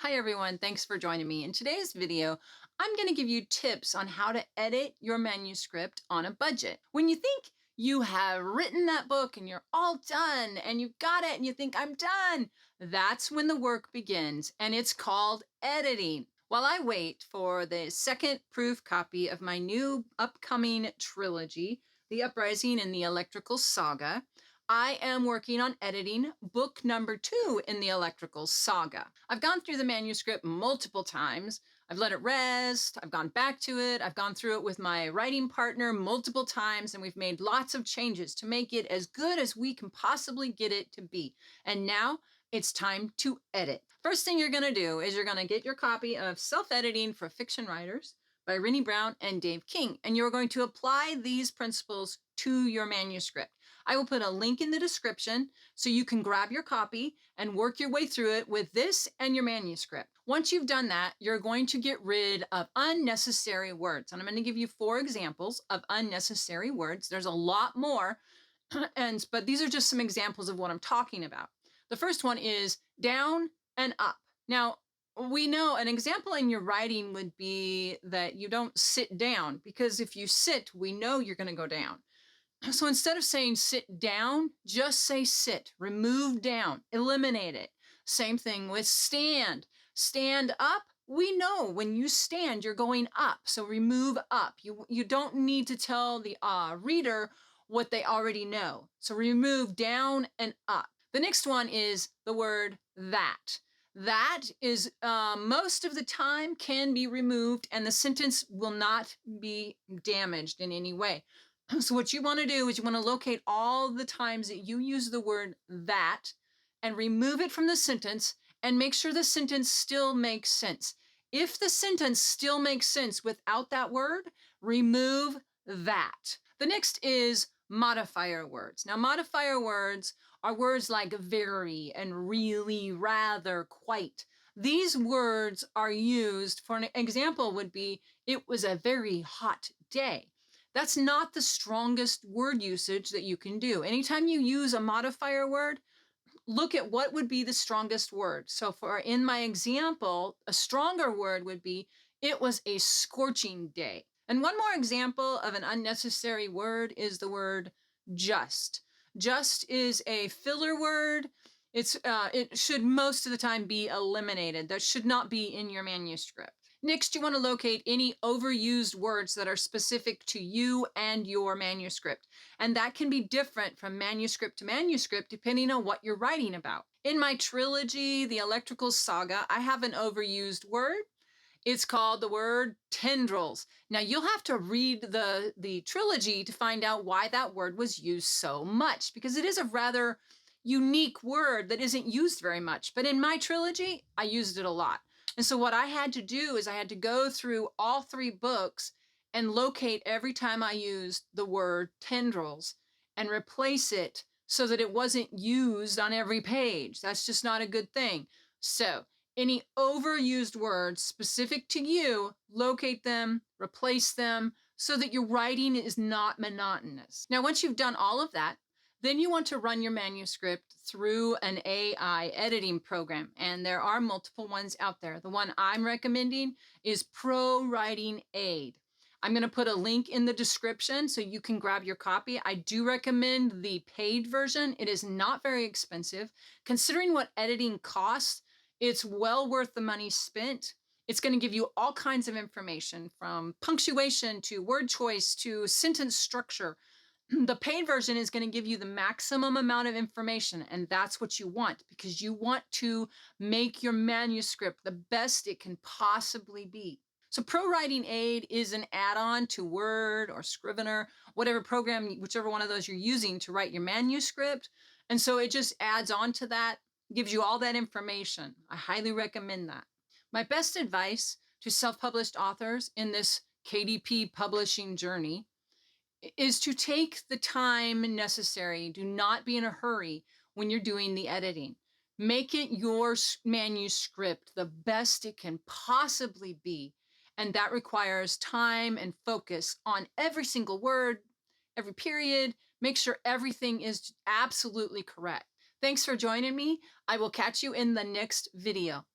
Hi everyone, thanks for joining me. In today's video, I'm going to give you tips on how to edit your manuscript on a budget. When you think you have written that book and you're all done and you've got it and you think I'm done, that's when the work begins, and it's called editing. While I wait for the second proof copy of my new upcoming trilogy, The Uprising and the Electrical Saga, I am working on editing book number 2 in the Electrical Saga. I've gone through the manuscript multiple times. I've let it rest. I've gone back to it. I've gone through it with my writing partner multiple times, and we've made lots of changes to make it as good as we can possibly get it to be. And now it's time to edit. First thing you're going to do is you're going to get your copy of Self-Editing for Fiction Writers by Rennie Brown and Dave King, and you're going to apply these principles to your manuscript. I will put a link in the description so you can grab your copy and work your way through it with this and your manuscript. Once you've done that, you're going to get rid of unnecessary words. And I'm going to give you 4 examples of unnecessary words. There's a lot more, but these are just some examples of what I'm talking about. The first one is down and up. Now, we know an example in your writing would be that you don't sit down, because if you sit, we know you're going to go down. So instead of saying sit down, just say sit. Remove down, eliminate it. Same thing with stand. Stand up, we know when you stand, you're going up. So remove up. You don't need to tell the reader what they already know. So remove down and up. The next one is the word that. That is most of the time can be removed, and the sentence will not be damaged in any way. So what you want to do is you want to locate all the times that you use the word that and remove it from the sentence and make sure the sentence still makes sense. If the sentence still makes sense without that word, remove that. The next is modifier words. Now, modifier words are words like very and really, rather, quite. These words are used for an example would be, it was a very hot day. That's not the strongest word usage that you can do. Anytime you use a modifier word, look at what would be the strongest word. So for in my example, a stronger word would be, it was a scorching day. And one more example of an unnecessary word is the word just. Just is a filler word. It should most of the time be eliminated. That should not be in your manuscript. Next, you want to locate any overused words that are specific to you and your manuscript. And that can be different from manuscript to manuscript depending on what you're writing about. In my trilogy, The Electrical Saga, I have an overused word. It's called the word tendrils. Now, you'll have to read the trilogy to find out why that word was used so much, because it is a rather unique word that isn't used very much. But in my trilogy, I used it a lot. And so what I had to do is I had to go through all 3 books and locate every time I used the word tendrils and replace it so that it wasn't used on every page. That's just not a good thing. So any overused words specific to you, locate them, replace them so that your writing is not monotonous. Now, once you've done all of that, then you want to run your manuscript through an AI editing program, and there are multiple ones out there. The one I'm recommending is ProWritingAid. I'm going to put a link in the description so you can grab your copy. I do recommend the paid version. It is not very expensive. Considering what editing costs, it's well worth the money spent. It's going to give you all kinds of information, from punctuation to word choice to sentence structure. The paid version is going to give you the maximum amount of information, and that's what you want, because you want to make your manuscript the best it can possibly be. So ProWritingAid is an add-on to Word or Scrivener, whatever program, whichever one of those you're using to write your manuscript. And so it just adds on to that, gives you all that information. I highly recommend that. My best advice to self-published authors in this KDP publishing journey is to take the time necessary. Do not be in a hurry when you're doing the editing. Make it your manuscript the best it can possibly be. And that requires time and focus on every single word, every period. Make sure everything is absolutely correct. Thanks for joining me. I will catch you in the next video.